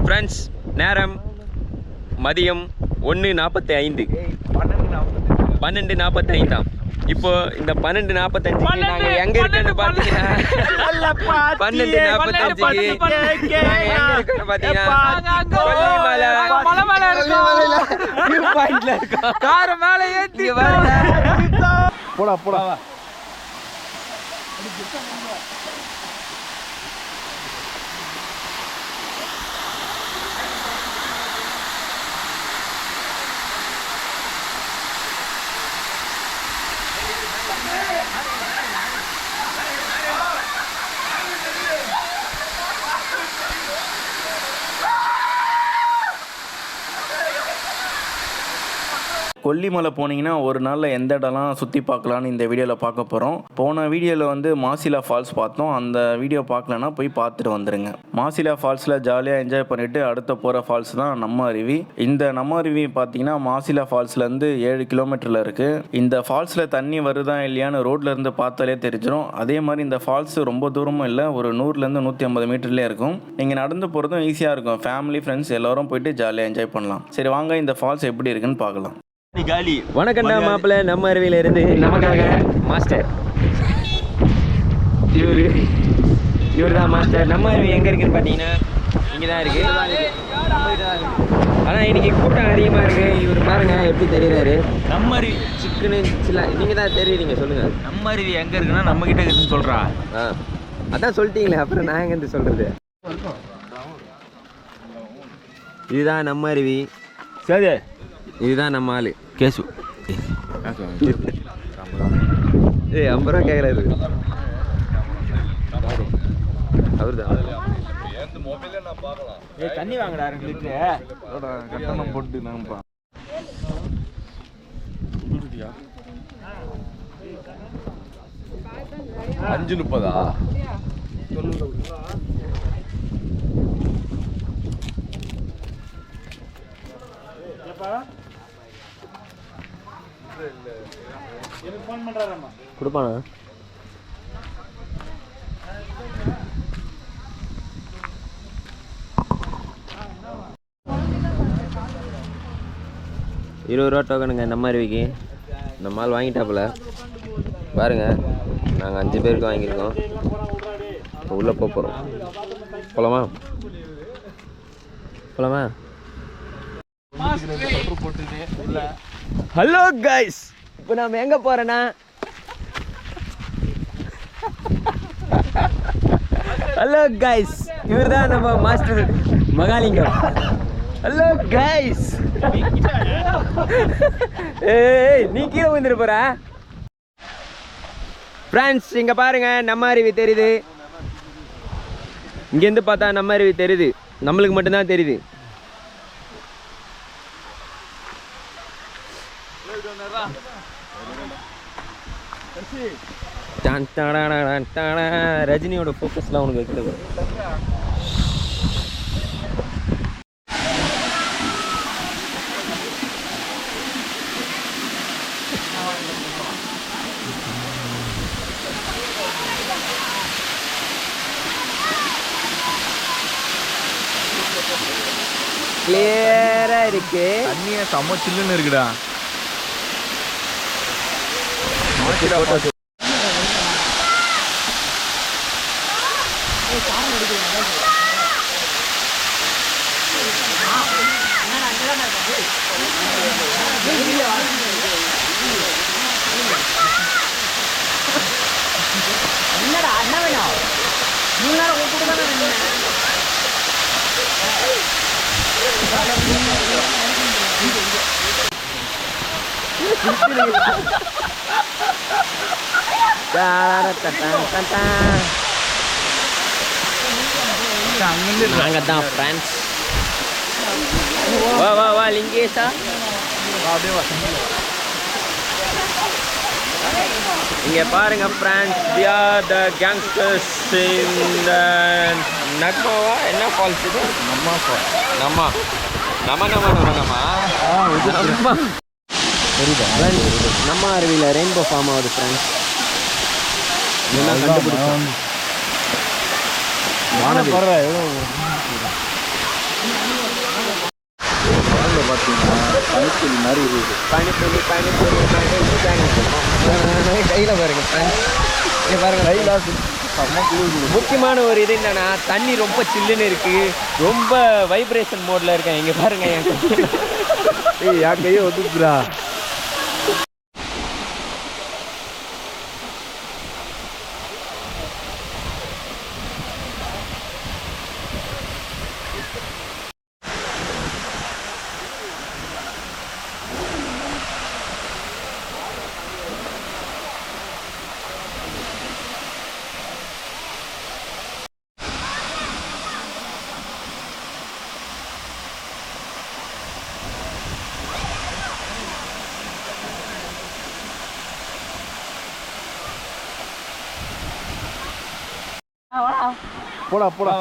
Friends, நேரம் மதியம் 1:45. 12:45. இப்போ இந்த 12:45 நாங்க எங்க இருக்கோம்னு பாத்தீங்கன்னா 12:45 போடா போடா. கொல்லிமலை போனீங்கன்னா ஒரு நாளில் எந்த இடம்லாம் சுற்றி பார்க்கலான்னு இந்த வீடியோவில் பார்க்க போகிறோம். போன வீடியோவில் வந்து மாசிலா ஃபால்ஸ் பார்த்தோம். அந்த வீடியோ பார்க்கலன்னா போய் பார்த்துட்டு வந்துடுங்க. மாசிலா ஃபால்ஸில் ஜாலியாக என்ஜாய் பண்ணிவிட்டு அடுத்த போகிற ஃபால்ஸ் தான் நம்ம அருவி. இந்த நம்ம அருவி பார்த்தீங்கன்னா மாசிலா ஃபால்ஸ்லேருந்து 7 கிலோமீட்டரில் இருக்குது. இந்த ஃபால்ஸில் தண்ணி வருதா இல்லையான்னு ரோட்லேருந்து பார்த்தாலே தெரிஞ்சிடும். அதே மாதிரி இந்த ஃபால்ஸ் ரொம்ப தூரமும் இல்லை, ஒரு 100-150 மீட்டர்லேயே இருக்கும். நீங்கள் நடந்து போகிறதும் ஈஸியாக இருக்கும். ஃபேமிலி ஃப்ரெண்ட்ஸ் எல்லோரும் போயிட்டு ஜாலியாக என்ஜாய் பண்ணலாம். சரி வாங்க இந்த ஃபால்ஸ் எப்படி இருக்குன்னு பார்க்கலாம். வணக்கம்டா மாப்பிள்ள, நம்ம அருவியில இருந்து நமக்காக மாஸ்டர். இவர் தான் மாஸ்டர். நம்ம அருவி எங்க இருக்குன்னு பாத்தீங்கன்னா இங்கே தான் இருக்கு. ஆனால் இன்னைக்கு கூட்டம் அதிகமாக இருக்கு. இவர் பாருங்க எப்படி தெரியுறாரு. நம்ம அருவி சிக்கனு சில நீங்கள் தான் தெரியுறீங்க, சொல்லுங்க. நம்ம அருவி எங்க இருக்குன்னா நம்ம கிட்ட இருக்குன்னு சொல்றா. அதான் சொல்லிட்டீங்களே, அப்புறம் நான் எங்க இருந்து சொல்றது. இதுதான் நம்ம அருவி. சரி, இதுதான் நம்ம ஆளு கேசு. 50 ரூபா கேட்குறாரு அவரு தான். தண்ணி வாங்கடா 2 லிட்டரு கட்டணம் போட்டு நாங்கப்பா. 5:30. கொடுப்பானா? ₹20 டோக்கனுங்க நம்ம அருவிக்கு. நம்ம ஆள் வாங்கிட்டாப்புல பாருங்க. நாங்கள் 5 பேருக்கு வாங்கியிருக்கோம். இப்போ உள்ளே போகிறோம். போலாமா? போலாமா? ஹலோ கைஸ், இப்போ நாம் எங்கே போகிறேன்னா ஹலோ கைஸ், இவர் தான் நம்ம மாஸ்டர் மகாலிங்கம். Hello guys. ஏய், நீ கீழே வந்துட்டு போற. ஃப்ரெண்ட்ஸ், இங்கே பாருங்க நம்ம அருவி தெரியுது. இங்கேருந்து பார்த்தா நம்ம அருவி தெரியுது. நம்மளுக்கு மட்டும்தான் தெரியுது. ரஜினியோட ஃபோக்கஸ்லாம் உனக்கு வைக்கிறது. கிளியரா இருக்கு. தண்ணியே செம்ம சில்லுன்னு இருக்குடா. என்னடா அண்ணா வேணும்? 3 நேரம் கூப்பிட்டு தானே வேணும். நாங்கள் தான் ஃப்ரெண்ட்ஸ். வா வா வா லிங்கேஷா. இங்கே பாருங்க friends, we are the gangsters in the நக்மாவா என்ன ஃபால்ஸ் இது? நம்ம ஃபால்ஸ். நம்ம நம்ம அருவியில் ரெயின்போ ஃபார்ம் ஆகுது ஃப்ரெண்ட்ஸ். என்ன கண்டுபிடிச்சோம்? பனித்துளி மாதிரி இருக்குது. பனித்துளி கையில் பாருங்க இங்கே பாருங்க கையில் செம்ம குளிர். முக்கியமான ஒரு இது என்னன்னா தண்ணி ரொம்ப சில்லுன்னு இருக்கு, ரொம்ப வைப்ரேஷன் மோட்ல இருக்கேன். இங்க பாருங்க என் கையை ஒத்துக்குறா. போடா போடா.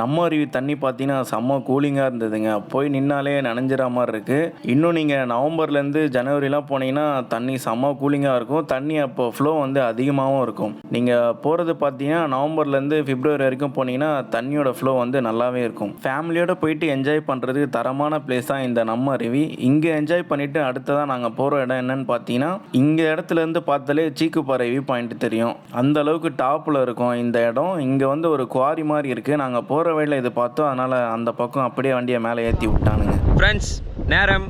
நம்ம அருவி தண்ணி பார்த்தீங்கன்னா செம்ம கூலிங்காக இருந்ததுங்க. போய் நின்னாலே நனைஞ்சிற மாதிரி இருக்குது. இன்னும் நீங்கள் நவம்பர்லேருந்து ஜனவரிலாம் போனீங்கன்னா தண்ணி செம்ம கூலிங்காக இருக்கும். தண்ணி அப்போ ஃப்ளோ வந்து அதிகமாகவும் இருக்கும். நீங்கள் போகிறது பார்த்தீங்கன்னா நவம்பர்லேருந்து பிப்ரவரி வரைக்கும் போனீங்கன்னா தண்ணியோட ஃப்ளோ வந்து நல்லாவே இருக்கும். ஃபேமிலியோடு போயிட்டு என்ஜாய் பண்ணுறதுக்கு தரமான பிளேஸ் தான் இந்த நம்ம அருவி. இங்கே என்ஜாய் பண்ணிவிட்டு அடுத்ததாக நாங்கள் போகிற இடம் என்னென்னு பார்த்தீங்கன்னா, இங்கே இடத்துலேருந்து பார்த்தாலே சீக்குப்பாறை வியூ பாயிண்ட் தெரியும். அந்த அளவுக்கு டாப்பில் இருக்கும் இந்த இடம். இங்கே வந்து ஒரு குவாரி மாதிரி இருக்குது. நாங்கள் போகிற வழியில் இது பார்த்தோம், அதனால் அந்த பக்கம் அப்படியே வண்டியை மேலே ஏற்றி விட்டானுங்க. ஃப்ரெண்ட்ஸ், நேரம்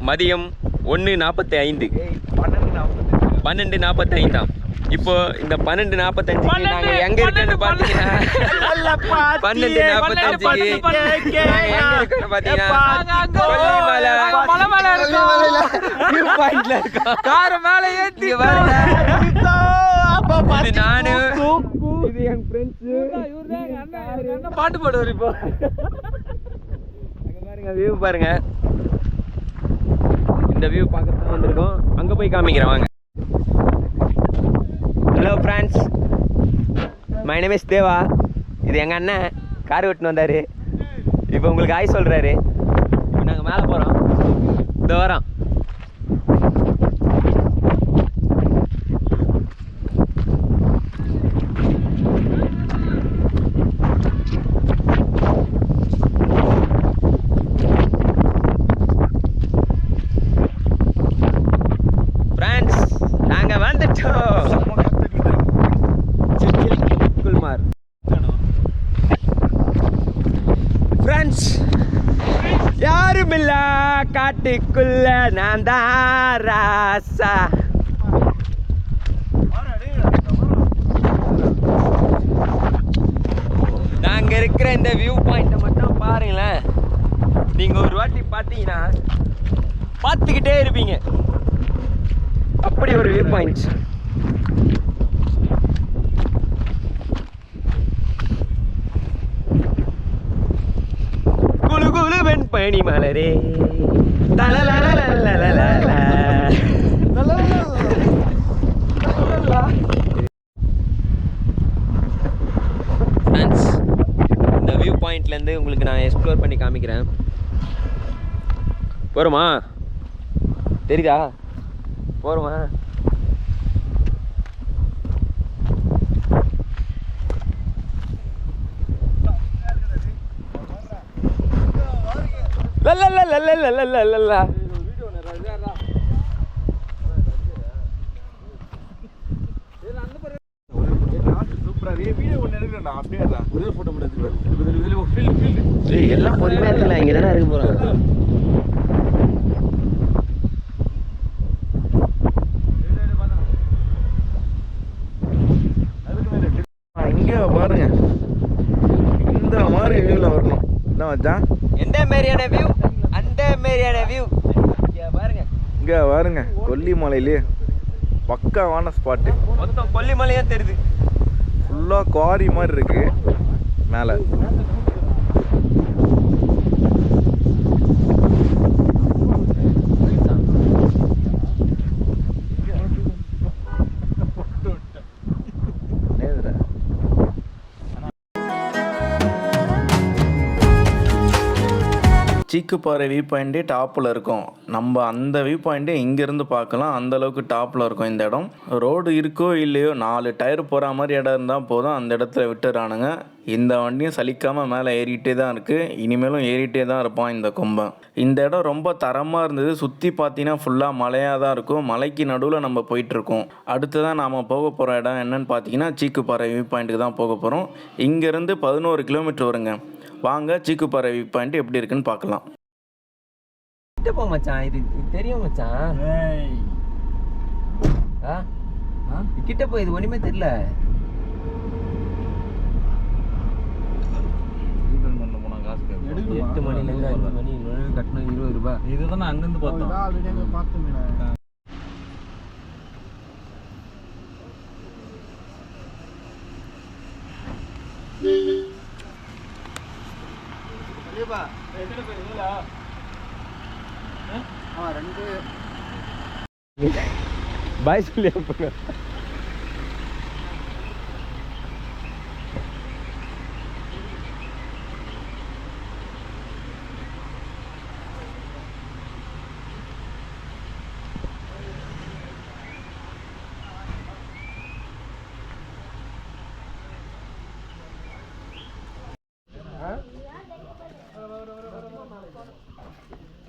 மதியம் 1:45 12:45. இப்போ இந்த 12:45 நாங்கள் எங்கே இருக்குன்னு பார்த்தீங்கன்னா 12:45 பாட்டு பாடுவார். இப்போ பாருங்க வியூ பாருங்க. இந்த வியூ பார்க்கறதுக்கு வந்திருக்கோம். அங்கே போய் காமிக்கிறேன் வாங்க. Hello friends, my name is Deva. இது எங்கள் அண்ணன் கார் ஓட்டுன்னு வந்தார். இப்போ உங்களுக்கு ஆய் சொல்கிறாரு. இப்போ நாங்கள் மேலே போகிறோம். இந்த வரோம். யாருமில்ல காட்டுக்குள்ள நான் தான் ராசா. நாங்க இருக்கிற இந்த வியூ பாயிண்ட்டை மட்டும் பாருங்களேன். நீங்க ஒரு வாட்டி பார்த்தீங்கன்னா பார்த்துக்கிட்டே இருப்பீங்க. அப்படி ஒரு வியூ பாயிண்ட். குளு குளு வெண் பனி மலரே ஃப்ரெண்ட்ஸ், இந்த வியூ பாயிண்ட்லேருந்து உங்களுக்கு நான் எக்ஸ்ப்ளோர் பண்ணி காமிக்கிறேன். போகிறோமா? தெரியுதா? போகிறோமா? எல்லாம் பொறுமையா இருக்கல. இங்க தானே இருக்க போறாங்க. இங்க பாருங்க, இந்த மாதிரி வியூல வரணும். என்ன மச்சான், எந்த மாதிரியான வியூ? அந்த மாதிரியான வியூ. இங்க பாருங்க, கொல்லிமலையிலே பக்காவான ஸ்பாட்டு. மொத்தம் கொல்லிமலையா தெரியுது. ஃபுல்லாக குவாரி மாதிரி இருக்கு மேலே. சீக்குப்பாறை வியூ பாயிண்ட்டே டாப்பில் இருக்கும். நம்ம அந்த வியூ பாயிண்ட்டே இங்கேருந்து பார்க்கலாம். அந்தளவுக்கு டாப்பில் இருக்கும் இந்த இடம். ரோடு இருக்கோ இல்லையோ 4 டயர் போகிற மாதிரி இடம் இருந்தால் போதும், அந்த இடத்துல விட்டுறானுங்க. இந்த வண்டியும் சலிக்காமல் மேலே ஏறிட்டே தான் இருக்குது. இனிமேலும் ஏறிட்டே தான் இருப்பான் இந்த கொம்பன். இந்த இடம் ரொம்ப தரமாக இருந்தது. சுற்றி பார்த்தீங்கன்னா ஃபுல்லாக மலையாக தான் இருக்கும். மலைக்கு நடுவில் நம்ம போயிட்டுருக்கோம். அடுத்ததான் நாம் போக போகிற இடம் என்னன்னு பார்த்தீங்கன்னா சீக்குப்பாறை வியூ பாயிண்ட்டுக்கு தான் போக போகிறோம். இங்கேருந்து 11 கிலோமீட்டர் வருங்க. வாங்க சீக்குப்பாறை வியூ பாயிண்ட் எப்படி இருக்குன்னு பார்க்கலாம். கிட்ட போ மச்சான், இது தெரியும் மச்சான். கிட்ட போய் இது ஒண்ணுமே தெரியல. 8 மணிலேருந்து 5 மணி கட்டணும் 20 ரூபாய். இதுதான் அங்கிருந்து பார்த்தோம். பாய் சொல்லி அனுப்புங்க.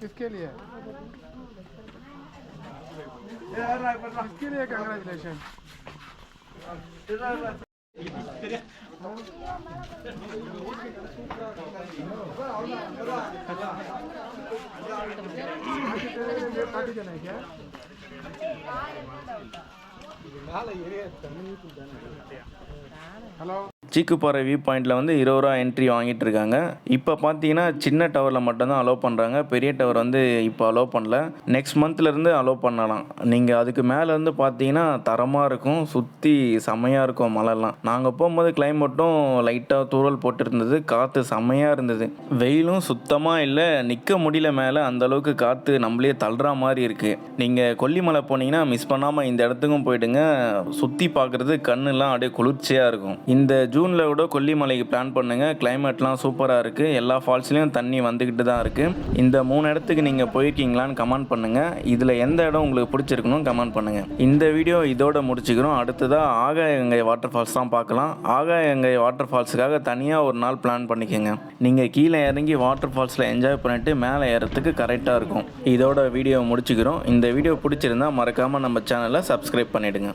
किसके लिए? किसके लिए कंग्रेचुलेशन? पार्टी देना है क्या? हेलो சீக்குப்பாறை வியூ பாயிண்டில் வந்து 20 ரூபா என்ட்ரி வாங்கிட்டு இருக்காங்க. இப்போ பார்த்தீங்கன்னா சின்ன டவரில் மட்டும்தான் அலோவ் பண்ணுறாங்க. பெரிய டவர் வந்து இப்போ அலோவ் பண்ணல. நெக்ஸ்ட் மந்த்லேருந்து அலோவ் பண்ணலாம். நீங்கள் அதுக்கு மேலேருந்து பார்த்தீங்கன்னா தரமாக இருக்கும். சுற்றி செம்மையாக இருக்கும் மலைலாம். நாங்கள் போகும்போது கிளைமேட்டும் லைட்டாக தூறல் போட்டுருந்தது. காற்று செம்மையாக இருந்தது. வெயிலும் சுத்தமாக இல்லை. நிற்க முடியல மேலே. அந்தளவுக்கு காற்று நம்மளே தள்ளுற மாதிரி இருக்குது. நீங்கள் கொல்லிமலை போனீங்கன்னா மிஸ் பண்ணாமல் இந்த இடத்துக்கும் போயிடுங்க. சுற்றி பார்க்குறது கண்ணுலாம் அப்படியே குளிர்ச்சியாக இருக்கும். இந்த ஜூனில் கூட கொல்லிமலைக்கு பிளான் பண்ணுங்கள். கிளைமேட்லாம் சூப்பராக இருக்குது. எல்லா ஃபால்ஸ்லேயும் தண்ணி வந்துக்கிட்டு தான் இருக்குது. இந்த 3 இடத்துக்கு நீங்கள் போயிருக்கீங்களான்னு கமெண்ட் பண்ணுங்கள். இதில் எந்த இடம் உங்களுக்கு பிடிச்சிருக்கணும் கமெண்ட் பண்ணுங்கள். இந்த வீடியோ இதோட முடிச்சுக்கிறோம். அடுத்ததாக ஆகாயங்கை வாட்டர் ஃபால்ஸ் தான் பார்க்கலாம். ஆகாயங்கை வாட்டர் ஃபால்ஸுக்காக தனியாக ஒரு நாள் பிளான் பண்ணிக்கோங்க. நீங்கள் கீழே இறங்கி வாட்டர் ஃபால்ஸில் என்ஜாய் பண்ணிவிட்டு மேலே ஏறத்துக்கு கரெக்டாக இருக்கும். இதோட வீடியோ முடிச்சுக்கிறோம். இந்த வீடியோ பிடிச்சிருந்தா மறக்காமல் நம்ம சேனலை சப்ஸ்கிரைப் பண்ணிவிடுங்க.